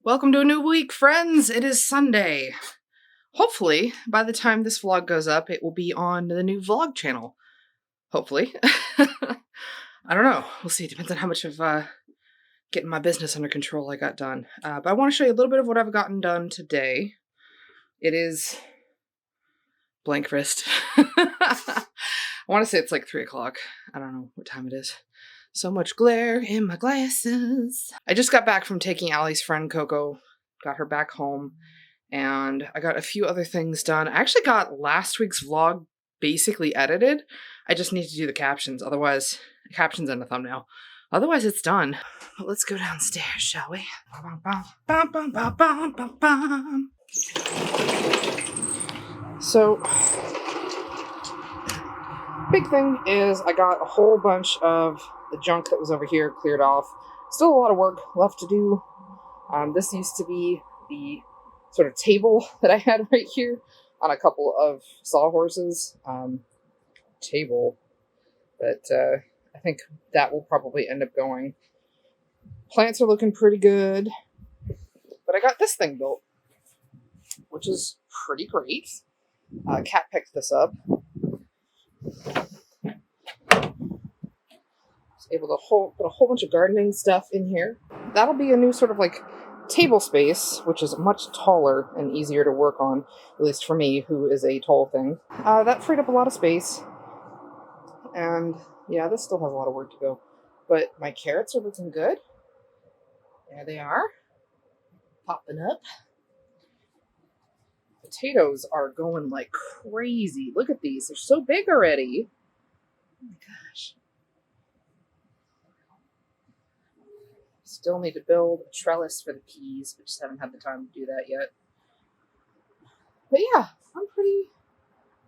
Welcome to a new week, friends. It is Sunday. Hopefully, by the time this vlog goes up, it will be on the new vlog channel. Hopefully. I don't know. We'll see. It depends on how much of getting my business under control I got done. But I want to show you a little bit of what I've gotten done today. It is blank wrist. I want to say it's like 3 o'clock. I don't know what time it is. So much glare in my glasses. I just got back from taking Allie's friend Coco, got her back home, and I got a few other things done. I actually got last week's vlog basically edited. I just need to do the captions, otherwise, captions and a thumbnail. Otherwise, it's done. But let's go downstairs, shall we? So, big thing is I got a whole bunch of the junk that was over here cleared off. Still a lot of work left to do. This used to be the sort of table that I had right here on a couple of sawhorses. Table. But I think that will probably end up going. Plants are looking pretty good. But I got this thing built, which is pretty great. Kat picked this up. Able to put a whole bunch of gardening stuff in here. That'll be a new sort of like table space, which is much taller and easier to work on, at least for me, who is a tall thing. That freed up a lot of space. And yeah, this still has a lot of work to go. But my carrots are looking good. There they are. Popping up. Potatoes are going like crazy. Look at these. They're so big already. Oh my gosh. Still need to build a trellis for the peas. We just haven't had the time to do that yet. But yeah, I'm pretty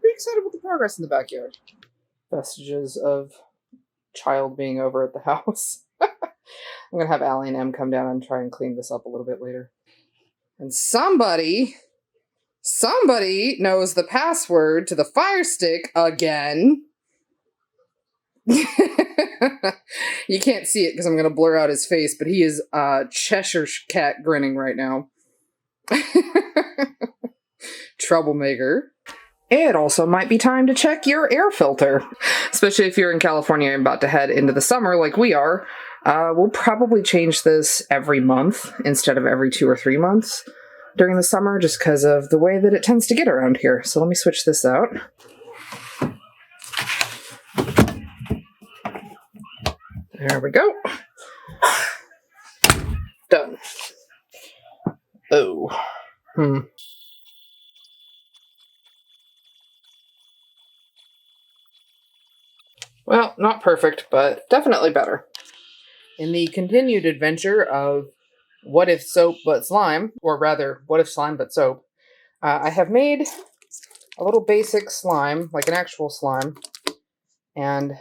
excited with the progress in the backyard. Vestiges of child being over at the house. I'm going to have Allie and Em come down and try and clean this up a little bit later. And somebody knows the password to the Fire Stick again. You can't see it because I'm going to blur out his face, but he is Cheshire cat grinning right now. Troublemaker. It also might be time to check your air filter. Especially if you're in California and about to head into the summer like we are. We'll probably change this every month instead of every 2 or 3 months during the summer just because of the way that it tends to get around here. So let me switch this out. There we go. Done. Oh. Well, not perfect, but definitely better. In the continued adventure of what if soap but slime, or rather, what if slime but soap, I have made a little basic slime, like an actual slime, and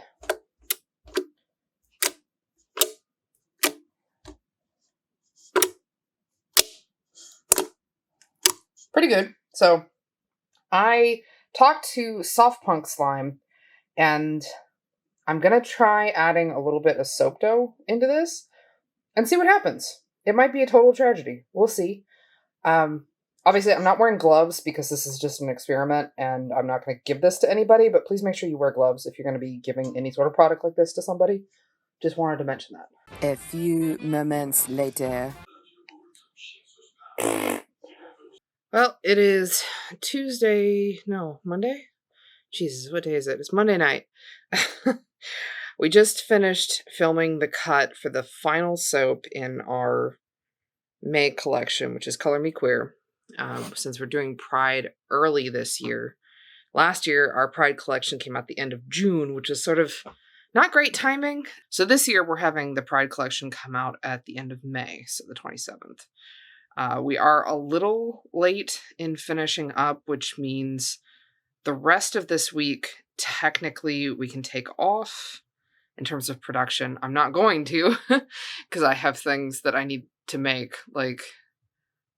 pretty good. So I talked to Soft Punk Slime, and I'm going to try adding a little bit of soap dough into this and see what happens. It might be a total tragedy. We'll see. Obviously, I'm not wearing gloves because this is just an experiment, and I'm not going to give this to anybody, but please make sure you wear gloves if you're going to be giving any sort of product like this to somebody. Just wanted to mention that. A few moments later. Well, it is Monday? Jesus, what day is it? It's Monday night. We just finished filming the cut for the final soap in our May collection, which is Color Me Queer, since we're doing Pride early this year. Last year, our Pride collection came out the end of June, which is sort of not great timing. So this year, we're having the Pride collection come out at the end of May, so the 27th. We are a little late in finishing up, which means the rest of this week, technically, we can take off in terms of production. I'm not going to, because I have things that I need to make, like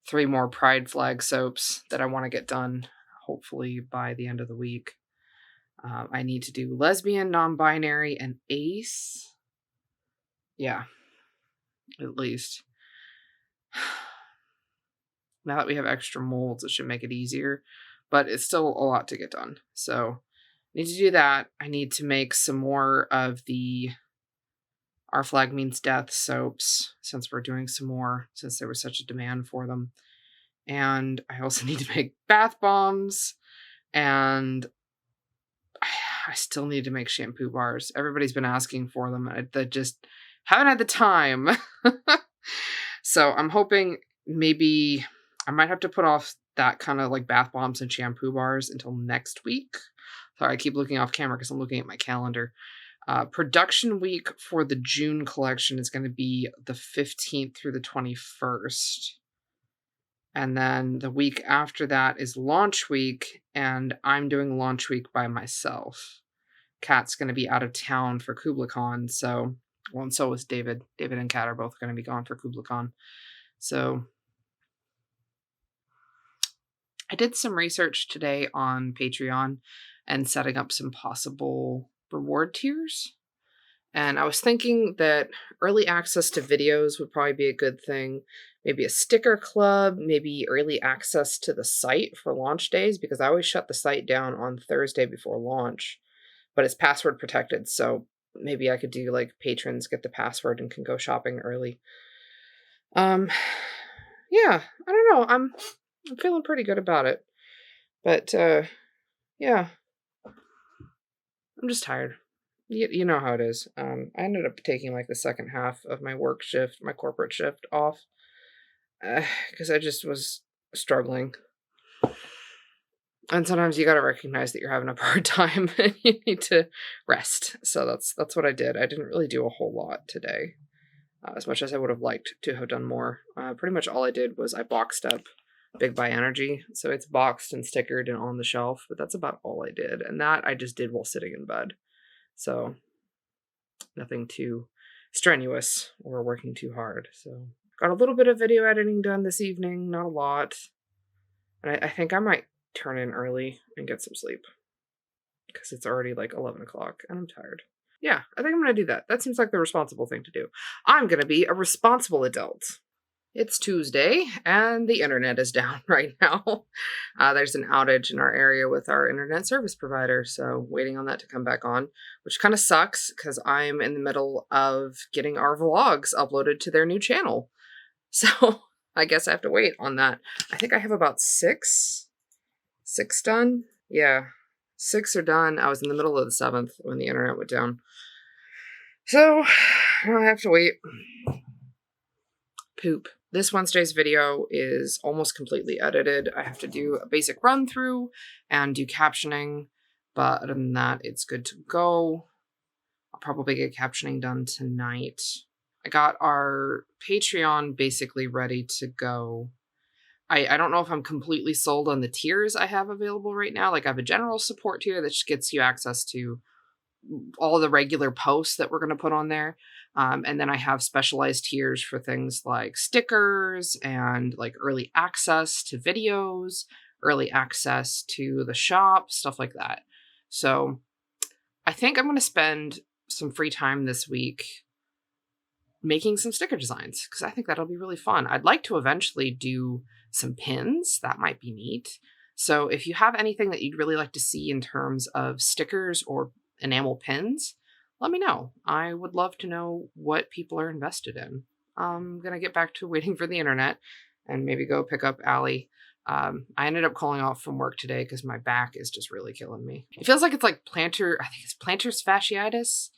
3 more Pride flag soaps that I want to get done, hopefully by the end of the week. I need to do lesbian, non-binary, and ace. Yeah, at least. Now that we have extra molds, it should make it easier, but it's still a lot to get done. So I need to do that. I need to make some more of the Our Flag Means Death soaps, since we're doing some more, since there was such a demand for them. And I also need to make bath bombs, and I still need to make shampoo bars. Everybody's been asking for them. I just haven't had the time. So I'm hoping maybe I might have to put off that kind of like bath bombs and shampoo bars until next week. Sorry, I keep looking off camera because I'm looking at my calendar. Production week for the June collection is going to be the 15th through the 21st. And then the week after that is launch week, and I'm doing launch week by myself. Kat's going to be out of town for KublaCon, so, well, and so is David. David and Kat are both going to be gone for KublaCon. So I did some research today on Patreon and setting up some possible reward tiers. And I was thinking that early access to videos would probably be a good thing. Maybe a sticker club, maybe early access to the site for launch days, because I always shut the site down on Thursday before launch, but it's password protected. So maybe I could do like patrons get the password and can go shopping early. Yeah, I don't know. I'm feeling pretty good about it. But yeah. I'm just tired. You know how it is. I ended up taking like the second half of my work shift, my corporate shift off, because I just was struggling. And sometimes you got to recognize that you're having a hard time and you need to rest. So that's what I did. I didn't really do a whole lot today, as much as I would have liked to have done more. Pretty much all I did was I boxed up Big Buy Energy. So it's boxed and stickered and on the shelf, but that's about all I did. And that I just did while sitting in bed. So nothing too strenuous or working too hard. So got a little bit of video editing done this evening, not a lot. And I think I might turn in early and get some sleep because it's already like 11 o'clock and I'm tired. Yeah, I think I'm going to do that. That seems like the responsible thing to do. I'm going to be a responsible adult. It's Tuesday, and the internet is down right now. There's an outage in our area with our internet service provider, so waiting on that to come back on, which kind of sucks because I'm in the middle of getting our vlogs uploaded to their new channel. So I guess I have to wait on that. I think I have about six done. Yeah, 6 are done. I was in the middle of the 7th when the internet went down. So I have to wait. Poop. This Wednesday's video is almost completely edited. I have to do a basic run through and do captioning, but other than that, it's good to go. I'll probably get captioning done tonight. I got our Patreon basically ready to go. I don't know if I'm completely sold on the tiers I have available right now. Like I have a general support tier that just gets you access to all the regular posts that we're going to put on there. And then I have specialized tiers for things like stickers and like early access to videos, early access to the shop, stuff like that. So I think I'm going to spend some free time this week making some sticker designs because I think that'll be really fun. I'd like to eventually do some pins. That might be neat. So if you have anything that you'd really like to see in terms of stickers or enamel pins, let me know. I would love to know what people are invested in. I'm going to get back to waiting for the internet and maybe go pick up Allie. I ended up calling off from work today because my back is just really killing me. It feels like it's like I think it's plantar fasciitis,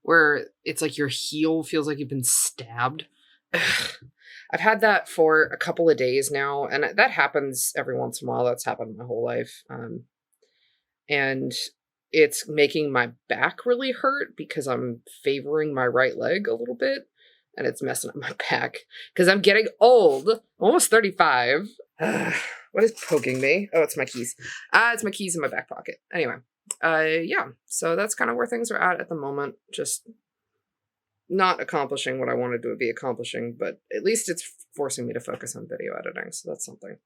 where it's like your heel feels like you've been stabbed. I've had that for a couple of days now, and that happens every once in a while. That's happened my whole life. And it's making my back really hurt because I'm favoring my right leg a little bit, and it's messing up my back because I'm getting old. I'm almost 35. What is poking me? Oh, it's my keys. It's my keys in my back pocket. Anyway, yeah, so that's kind of where things are at the moment. Just not accomplishing what I wanted to be accomplishing, but at least it's forcing me to focus on video editing, so that's something.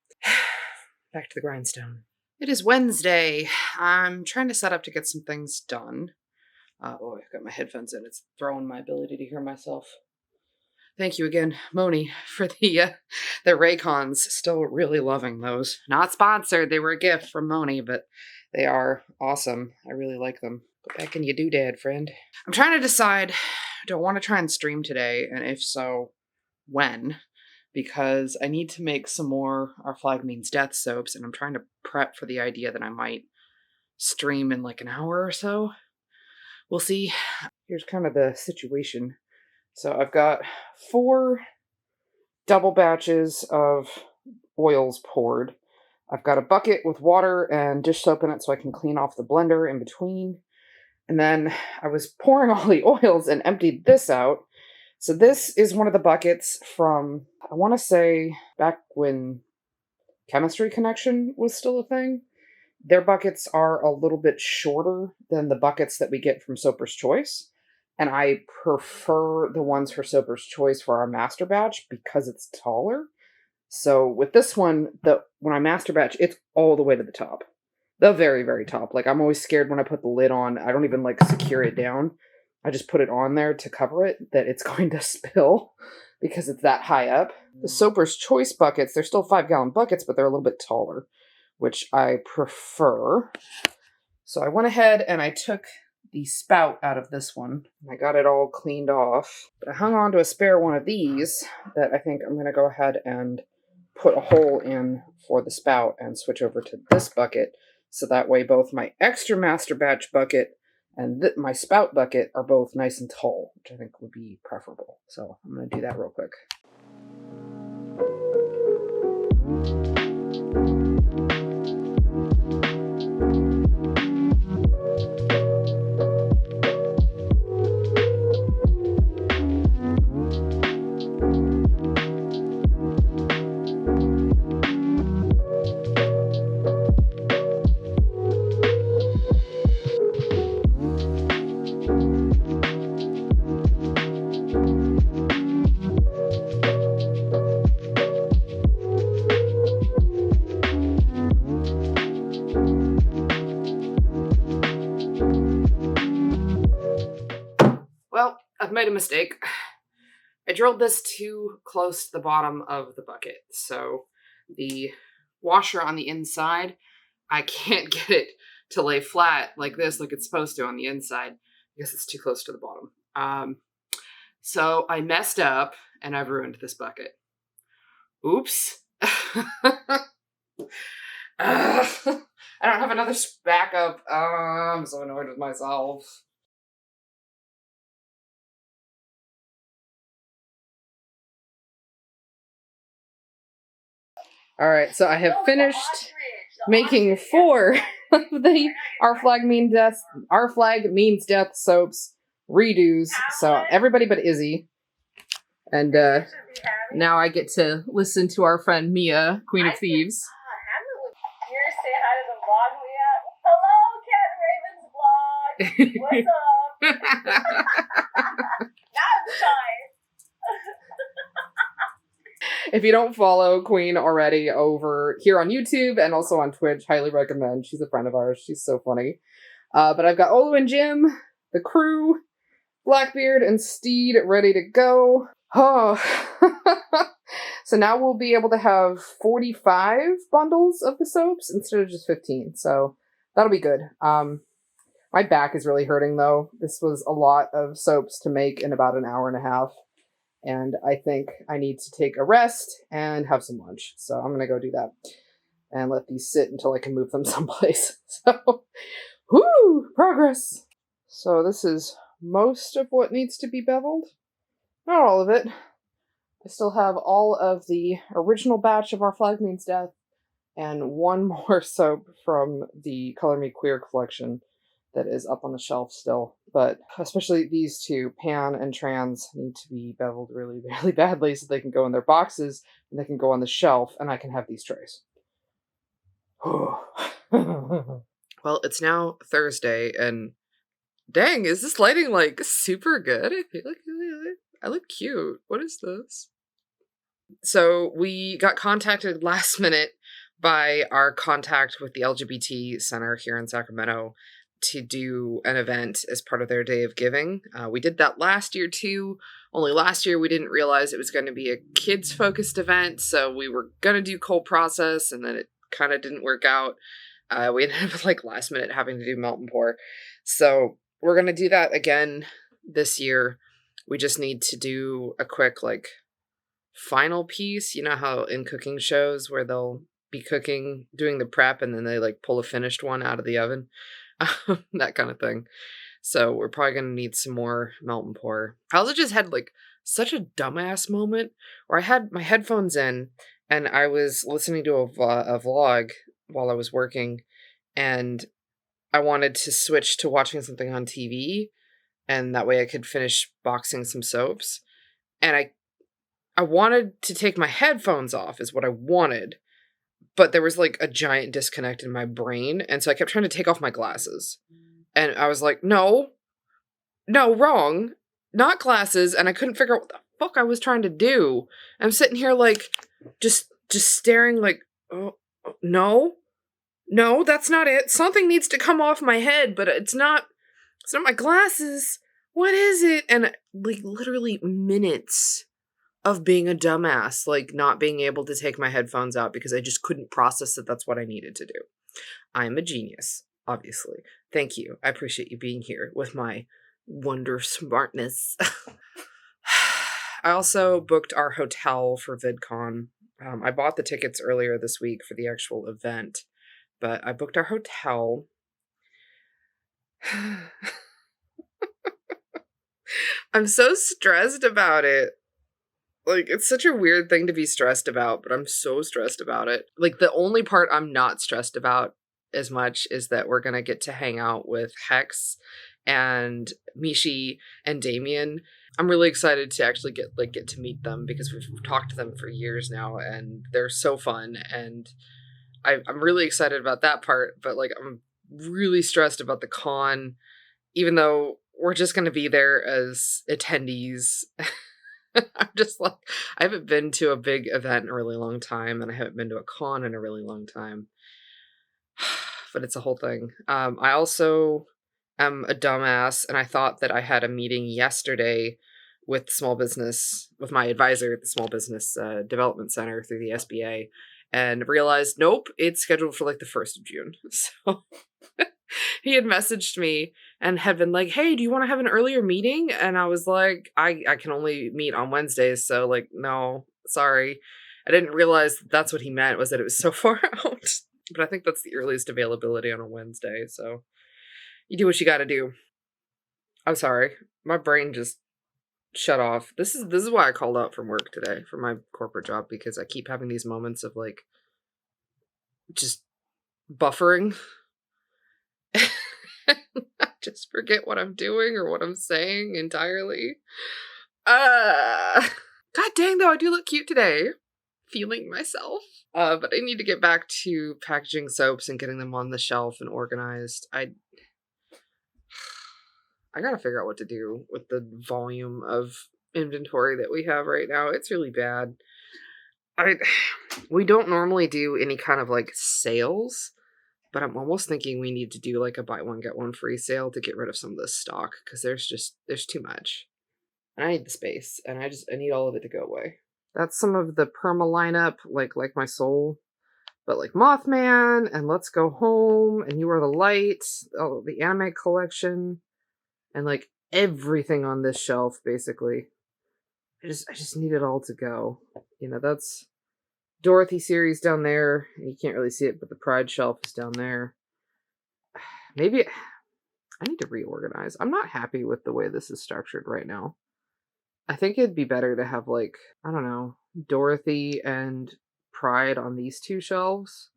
Back to the grindstone. It is Wednesday. I'm trying to set up to get some things done. I've got my headphones in. It's throwing my ability to hear myself. Thank you again, Moni, for the Raycons. Still really loving those. Not sponsored. They were a gift from Moni, but they are awesome. I really like them. Put back in your doodad, friend. I'm trying to decide, do I want to try and stream today? And if so, when? Because I need to make some more Our Flag Means Death soaps, and I'm trying to prep for the idea that I might stream in like an hour or so. We'll see. Here's kind of the situation. So I've got 4 double batches of oils poured. I've got a bucket with water and dish soap in it so I can clean off the blender in between. And then I was pouring all the oils and emptied this out. So this is one of the buckets from, I want to say, back when Chemistry Connection was still a thing. Their buckets are a little bit shorter than the buckets that we get from Soaper's Choice. And I prefer the ones for Soaper's Choice for our master batch because it's taller. So with this one, when I master batch, it's all the way to the top. The very, very top. Like, I'm always scared when I put the lid on. I don't even, like, secure it down. I just put it on there to cover it, that it's going to spill because it's that high up. The Soaper's Choice buckets, they're still 5-gallon buckets, but they're a little bit taller, which I prefer. So I went ahead and I took the spout out of this one. I got it all cleaned off. But I hung on to a spare one of these that I think I'm going to go ahead and put a hole in for the spout and switch over to this bucket. So that way both my extra master batch bucket and my spout bucket are both nice and tall, which I think would be preferable. So I'm going to do that real quick. Well, I've made a mistake. I drilled this too close to the bottom of the bucket. So the washer on the inside, I can't get it to lay flat like this, like it's supposed to on the inside, because it's too close to the bottom. So I messed up and I've ruined this bucket. Oops. I don't have another backup. I'm so annoyed with myself. All right, so I have finished making 4 of the Our Flag Means Death soaps redos. So everybody but Izzy. And now I get to listen to our friend Mia, Queen of Thieves. Here, say hi to the vlog, Mia. Hello, Cat Raven's vlog. What's up? Now I'm shy. If you don't follow Queen already over here on YouTube and also on Twitch, highly recommend. She's a friend of ours. She's so funny. But I've got Olu and Jim, the crew, Blackbeard, and Steed ready to go. Oh. So now we'll be able to have 45 bundles of the soaps instead of just 15. So that'll be good. My back is really hurting, though. This was a lot of soaps to make in about an hour and a half. And I think I need to take a rest and have some lunch. So I'm going to go do that and let these sit until I can move them someplace. So, whoo, progress. So this is most of what needs to be beveled. Not all of it. I still have all of the original batch of Our Flag Means Death and one more soap from the Color Me Queer collection that is up on the shelf still. But especially these two, Pan and Trans, need to be beveled really, really badly so they can go in their boxes and they can go on the shelf and I can have these trays. Well, it's now Thursday and dang, is this lighting like super good? I feel like I look cute. What is this? So we got contacted last minute by our contact with the LGBT Center here in Sacramento to do an event as part of their Day of Giving. We did that last year too, only last year we didn't realize it was going to be a kids-focused event, so we were going to do cold process, and then it kind of didn't work out. We ended up like last minute having to do melt and pour. So we're going to do that again this year. We just need to do a quick like final piece. You know how in cooking shows where they'll be cooking, doing the prep, and then they like pull a finished one out of the oven, that kind of thing. So we're probably going to need some more melt and pour. I also just had like such a dumbass moment where I had my headphones in and I was listening to a vlog while I was working, and I wanted to switch to watching something on TV, and that way I could finish boxing some soaps. And I wanted to take my headphones off is what I wanted, but there was like a giant disconnect in my brain, and so I kept trying to take off my glasses. And I was like, no, wrong, not glasses, and I couldn't figure out what the fuck I was trying to do. I'm sitting here like just staring like, oh, no, that's not it. Something needs to come off my head, but it's not my glasses. What is it? And like literally minutes of being a dumbass, like not being able to take my headphones out because I just couldn't process that that's what I needed to do. I'm a genius, obviously. Thank you. I appreciate you being here with my wonder smartness. I also booked our hotel for VidCon. I bought the tickets earlier this week for the actual event, but I booked our hotel. I'm so stressed about it. Like, it's such a weird thing to be stressed about, but I'm so stressed about it. Like, the only part I'm not stressed about as much is that we're gonna get to hang out with Hex and Mishi and Damien. I'm really excited to actually get to meet them because we've talked to them for years now, and they're so fun, and I'm really excited about that part, but like I'm really stressed about the con, even though we're just gonna be there as attendees. I'm just like, I haven't been to a big event in a really long time, and I haven't been to a con in a really long time. But it's a whole thing. I also am a dumbass, and I thought that I had a meeting yesterday with my advisor at the Small Business Development Center through the SBA, and realized, nope, it's scheduled for like the 1st of June. So he had messaged me and had been like, hey, do you want to have an earlier meeting? And I was like, I can only meet on Wednesdays, so like, no, sorry. I didn't realize that's what he meant, was that it was so far out. But I think that's the earliest availability on a Wednesday, so you do what you gotta do. I'm sorry. My brain just shut off. This is why I called out from work today for my corporate job, because I keep having these moments of like just buffering. I just forget what I'm doing or what I'm saying entirely. God dang, though, I do look cute today. Feeling myself. But I need to get back to packaging soaps and getting them on the shelf and organized. I gotta figure out what to do with the volume of inventory that we have right now. It's really bad. We don't normally do any kind of like sales, but I'm almost thinking we need to do like a buy one get one free sale to get rid of some of this stock, because there's too much. And I need the space, and I need all of it to go away. That's some of the perma lineup, like my soul, but like Mothman and Let's Go Home and You Are the Light, the anime collection, and like everything on this shelf basically. I just need it all to go. You know, that's Dorothy series down there. You can't really see it, but the Pride shelf is down there. Maybe I need to reorganize. I'm not happy with the way this is structured right now. I think it'd be better to have, like, I don't know, Dorothy and Pride on these two shelves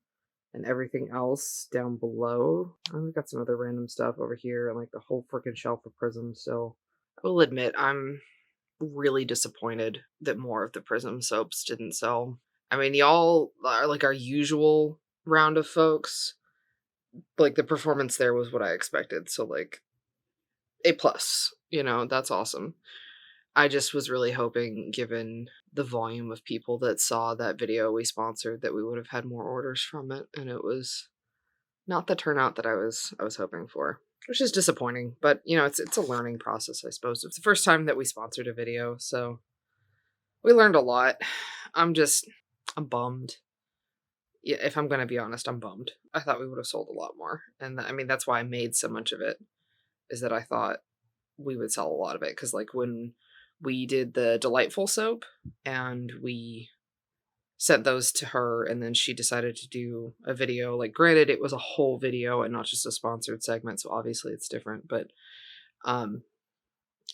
and everything else down below. We've got some other random stuff over here and like the whole freaking shelf of Prism still. I will admit, I'm really disappointed that more of the Prism soaps didn't sell. I mean, y'all are like our usual round of folks. Like, the performance there was what I expected, so like A+, you know, that's awesome. I just was really hoping, given the volume of people that saw that video we sponsored, that we would have had more orders from it, and it was not the turnout that I was hoping for. which is disappointing. But, you know, it's a learning process, I suppose. It's the first time that we sponsored a video, so we learned a lot. I'm bummed. Yeah, if I'm going to be honest, I'm bummed. I thought we would have sold a lot more. And I mean, that's why I made so much of it, is that I thought we would sell a lot of it. Because, like, when we did the Delightful soap and we sent those to her, and then she decided to do a video, like, granted, it was a whole video and not just a sponsored segment, so obviously it's different. But,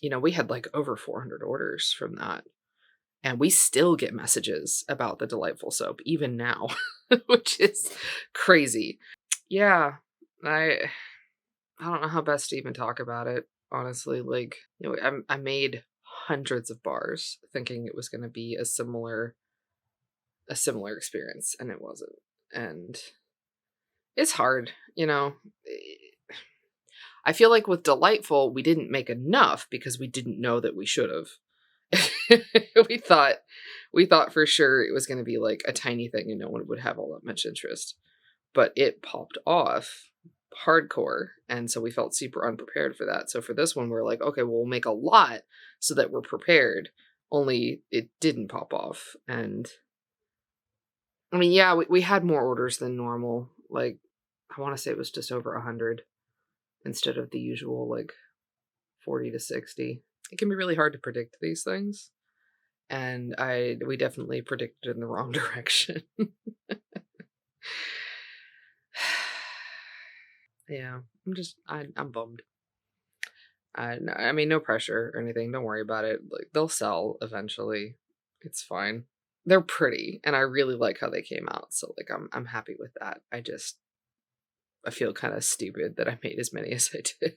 you know, we had, like, over 400 orders from that. And we still get messages about the Delightful soap, even now, which is crazy. Yeah, I don't know how best to even talk about it, honestly. Like, you know, I made hundreds of bars thinking it was going to be a similar experience, and it wasn't. And it's hard, you know. I feel like with Delightful, we didn't make enough because we didn't know that we should have. we thought for sure it was going to be like a tiny thing and no one would have all that much interest, but it popped off hardcore, and so we felt super unprepared for that. So for this one, we're like, okay, well, we'll make a lot so that we're prepared, only it didn't pop off. And I mean, yeah, we had more orders than normal. Like, I want to say it was just over 100 instead of the usual like 40 to 60. It can be really hard to predict these things, and we definitely predicted in the wrong direction. Yeah, I'm bummed. I mean, no pressure or anything. Don't worry about it. Like, they'll sell eventually. It's fine. They're pretty, and I really like how they came out. So, like, I'm happy with that. I feel kind of stupid that I made as many as I did.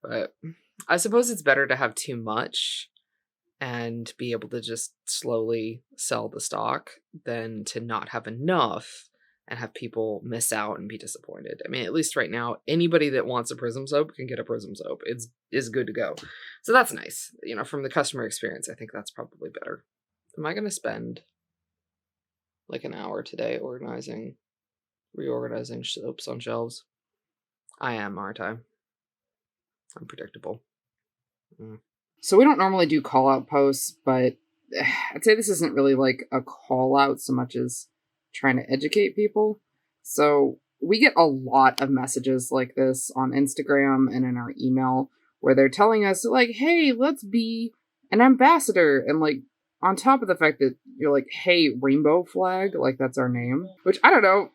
But I suppose it's better to have too much and be able to just slowly sell the stock than to not have enough and have people miss out and be disappointed. I mean, at least right now, anybody that wants a Prism soap can get a Prism soap. It's good to go. So that's nice. You know, from the customer experience, I think that's probably better. Am I going to spend like an hour today reorganizing soaps on shelves? I am, aren't I? Unpredictable. So we don't normally do call out posts, but I'd say this isn't really like a call out so much as trying to educate people. So we get a lot of messages like this on Instagram and in our email where they're telling us like, hey, let's be an ambassador. And like, on top of the fact that you're like, hey, rainbow flag, like that's our name, which I don't know,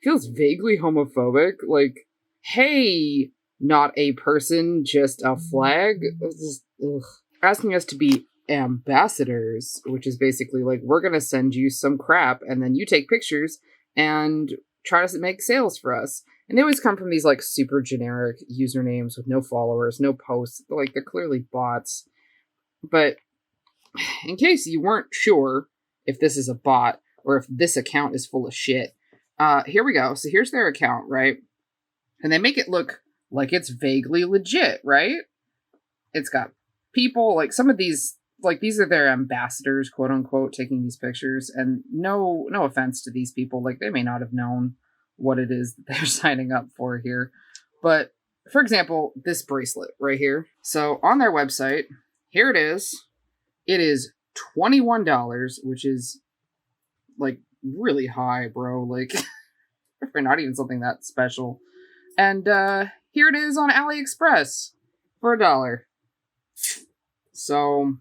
feels vaguely homophobic. Like, hey, not a person, just a flag. Asking us to be ambassadors, which is basically like, we're going to send you some crap and then you take pictures and try to make sales for us. And they always come from these like super generic usernames with no followers, no posts. Like, they're clearly bots. But in case you weren't sure if this is a bot or if this account is full of shit, here we go. So here's their account, right? And they make it look like it's vaguely legit, right? It's got people, like some of these, like these are their ambassadors, quote unquote, taking these pictures. And no offense to these people, like they may not have known what it is that they're signing up for here. But for example, this bracelet right here. So on their website, here it is. It is $21, which is like really high, bro. Like for not even something that special. And here it is on AliExpress for $1. So,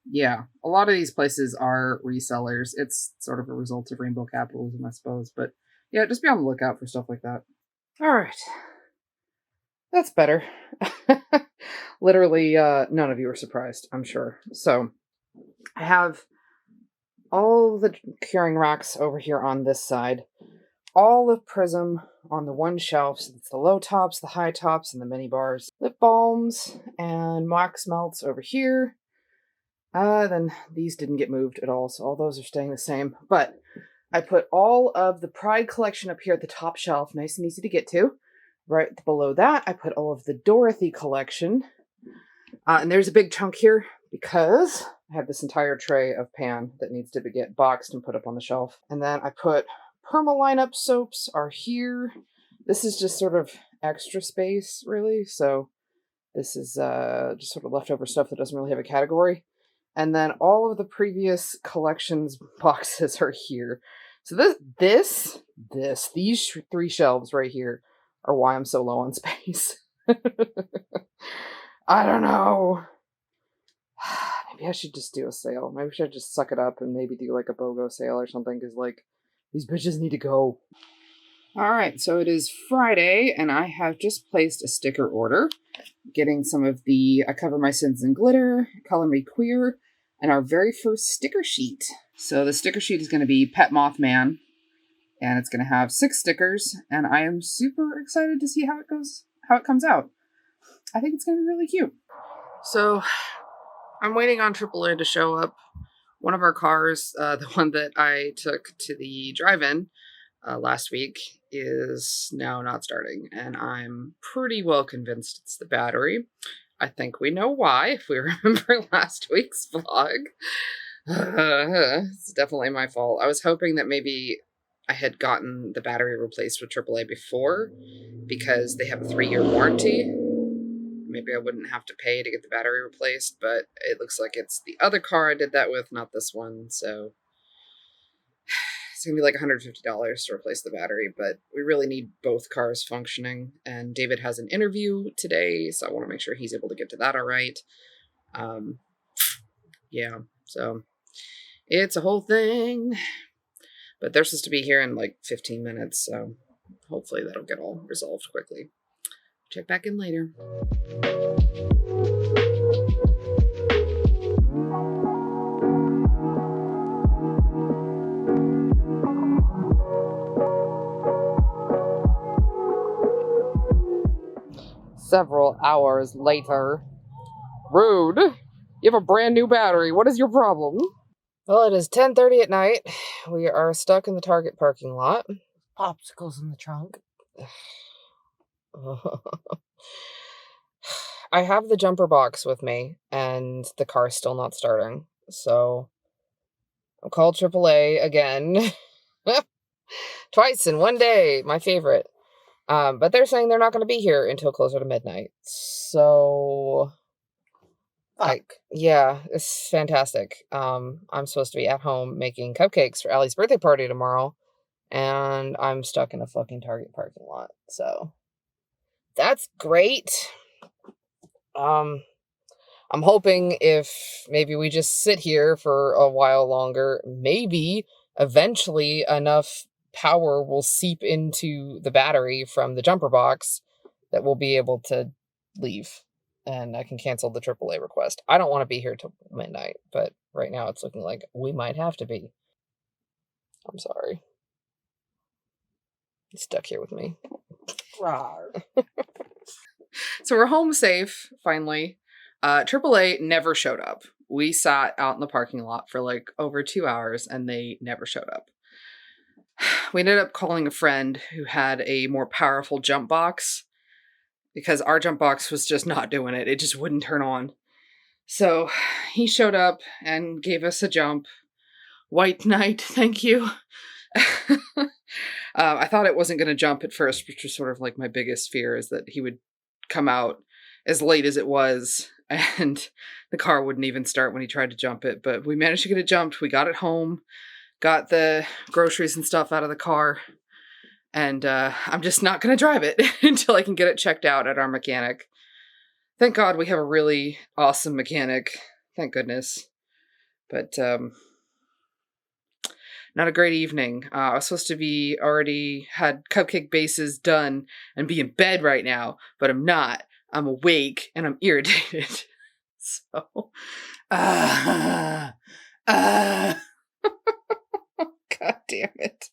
yeah, a lot of these places are resellers. It's sort of a result of rainbow capitalism, I suppose. But yeah, just be on the lookout for stuff like that. All right. That's better. Literally, none of you are surprised, I'm sure. So, I have all the curing racks over here on this side. All of Prism on the one shelf, so it's the low tops, the high tops, and the mini bars. Lip balms and wax melts over here. Then these didn't get moved at all, so all those are staying the same. But I put all of the Pride collection up here at the top shelf, nice and easy to get to. Right below that, I put all of the Dorothy collection. And there's a big chunk here because I have this entire tray of pan that needs to get boxed and put up on the shelf. And then I put Perma lineup soaps are here. This is just sort of extra space, really. So this is just sort of leftover stuff that doesn't really have a category. And then all of the previous collections boxes are here. So these 3 shelves right here are why I'm so low on space. I don't know. Maybe I should just do a sale. Maybe I should just suck it up and maybe do like a BOGO sale or something, because like these bitches need to go. Alright, so it is Friday and I have just placed a sticker order, getting some of the I Cover My Sins in Glitter, Color Me Queer, and our very first sticker sheet. So the sticker sheet is going to be Pet Mothman, and it's going to have 6 stickers, and I am super excited to see how it comes out. I think it's going to be really cute. So I'm waiting on AAA to show up. One of our cars, the one that I took to the drive-in last week, is now not starting, and I'm pretty well convinced it's the battery. I think we know why, if we remember last week's vlog. It's definitely my fault. I was hoping that maybe I had gotten the battery replaced with AAA before, because they have a 3-year warranty. Maybe I wouldn't have to pay to get the battery replaced, but it looks like it's the other car I did that with, not this one, so it's going to be like $150 to replace the battery, but we really need both cars functioning, and David has an interview today, so I want to make sure he's able to get to that all right. Yeah, so it's a whole thing, but they're supposed to be here in like 15 minutes, so hopefully that'll get all resolved quickly. Check back in later. Several hours later. Rude. You have a brand new battery. What is your problem? Well, it is 10:30 at night. We are stuck in the Target parking lot. Popsicles in the trunk. I have the jumper box with me, and the car's still not starting. So I'll call AAA again. Twice in one day. My favorite. But they're saying they're not going to be here until closer to midnight. So, like, yeah, it's fantastic. I'm supposed to be at home making cupcakes for Allie's birthday party tomorrow, and I'm stuck in a fucking Target parking lot. So that's great. I'm hoping if maybe we just sit here for a while longer, maybe eventually enough power will seep into the battery from the jumper box that we'll be able to leave, and I can cancel the AAA request. I don't want to be here till midnight, but right now it's looking like we might have to be. I'm sorry. He's stuck here with me. So we're home safe, finally. AAA never showed up. We sat out in the parking lot for like over 2 hours, and they never showed up. We ended up calling a friend who had a more powerful jump box, because our jump box was just not doing it. It just wouldn't turn on. So he showed up and gave us a jump. White knight, thank you. I thought it wasn't going to jump at first, which was sort of like my biggest fear, is that he would come out as late as it was and the car wouldn't even start when he tried to jump it. But we managed to get it jumped. We got it home, got the groceries and stuff out of the car, and I'm just not going to drive it until I can get it checked out at our mechanic. Thank God we have a really awesome mechanic. Thank goodness. But not a great evening. I was supposed to be already had cupcake bases done and be in bed right now, but I'm not. I'm awake and I'm irritated. So, God damn it.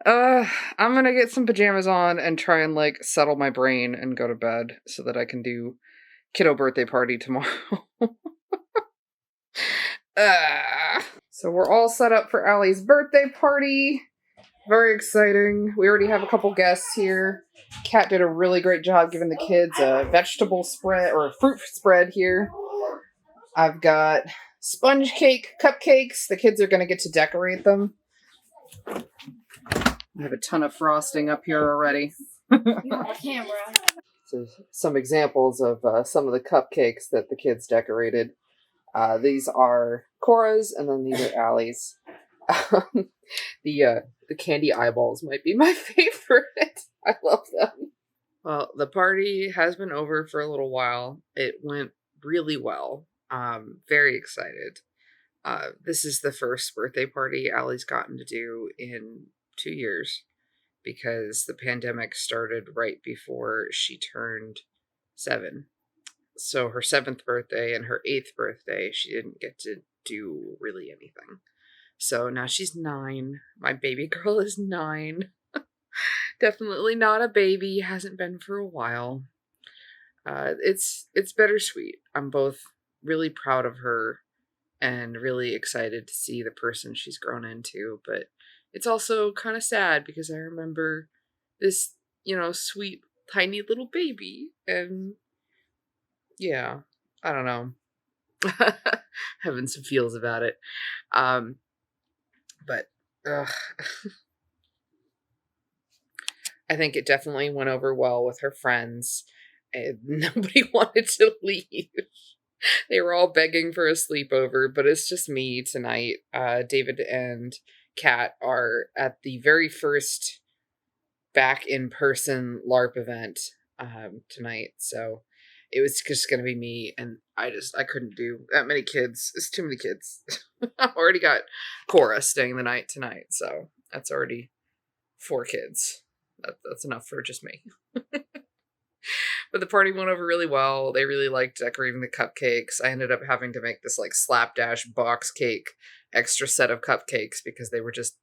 I'm gonna get some pajamas on and try and like settle my brain and go to bed so that I can do kiddo birthday party tomorrow. So we're all set up for Allie's birthday party. Very exciting. We already have a couple guests here. Kat did a really great job giving the kids a vegetable spread or a fruit spread here. I've got sponge cake cupcakes. The kids are going to get to decorate them. I have a ton of frosting up here already. Camera. So some examples of some of the cupcakes that the kids decorated. These are Cora's, and then these are Allie's. The candy eyeballs might be my favorite. I love them. Well, the party has been over for a little while. It went really well. Very excited. This is the first birthday party Allie's gotten to do in 2 years because the pandemic started right before she turned 7. So her 7th birthday and her 8th birthday, she didn't get to do really anything. So now she's 9. My baby girl is 9. Definitely not a baby. Hasn't been for a while. It's bittersweet. I'm both really proud of her and really excited to see the person she's grown into, but it's also kind of sad because I remember this, sweet, tiny little baby, and yeah, I don't know. Having some feels about it. But I think it definitely went over well with her friends. And nobody wanted to leave. They were all begging for a sleepover, but it's just me tonight. David and Kat are at the very first back in-person LARP event tonight, so it was just gonna be me, and I couldn't do that many kids. It's too many kids. I've already got Cora staying the night tonight, so that's already 4 kids. That's enough for just me. But the party went over really well. They really liked decorating the cupcakes. I ended up having to make this slapdash box cake extra set of cupcakes because they were just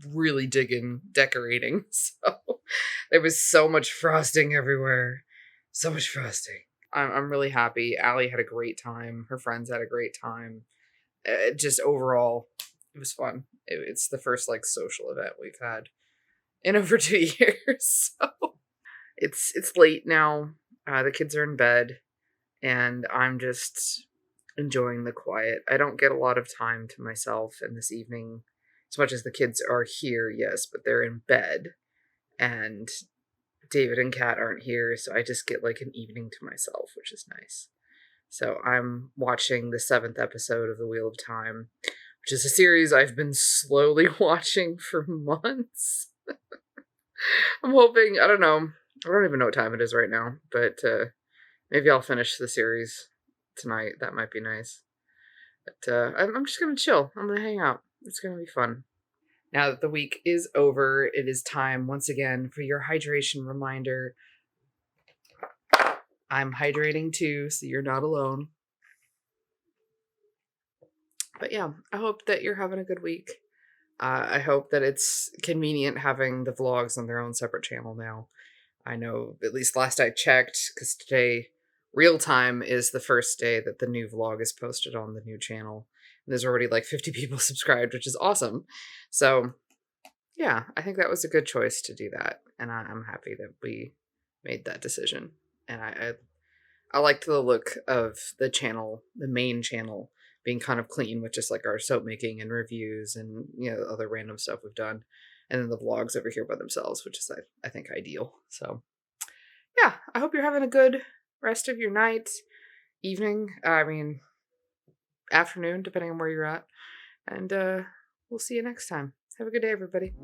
really digging decorating. So there was so much frosting everywhere. So much frosting. I'm really happy. Allie had a great time. Her friends had a great time. Just overall, it was fun. It's the first social event we've had in over 2 years. So it's late now. The kids are in bed, and I'm just enjoying the quiet. I don't get a lot of time to myself in this evening, as much as the kids are here, yes, but they're in bed, and David and Kat aren't here, so I just get an evening to myself, which is nice. So I'm watching the 7th episode of The Wheel of Time, which is a series I've been slowly watching for months. I'm hoping, I don't know, I don't even know what time it is right now, but maybe I'll finish the series tonight. That might be nice. But I'm just going to chill. I'm going to hang out. It's going to be fun. Now that the week is over, it is time once again for your hydration reminder. I'm hydrating too, so you're not alone. But yeah, I hope that you're having a good week. I hope that it's convenient having the vlogs on their own separate channel now. I know, at least last I checked, because today, real time, is the first day that the new vlog is posted on the new channel. And there's already 50 people subscribed, which is awesome. So, yeah, I think that was a good choice to do that. And I'm happy that we made that decision. And I liked the look of the channel, the main channel, being kind of clean with just our soap making and reviews and other random stuff we've done, and then the vlogs over here by themselves, which is I think ideal. So yeah, I hope you're having a good rest of your night, evening, afternoon, depending on where you're at, and we'll see you next time. Have a good day, everybody.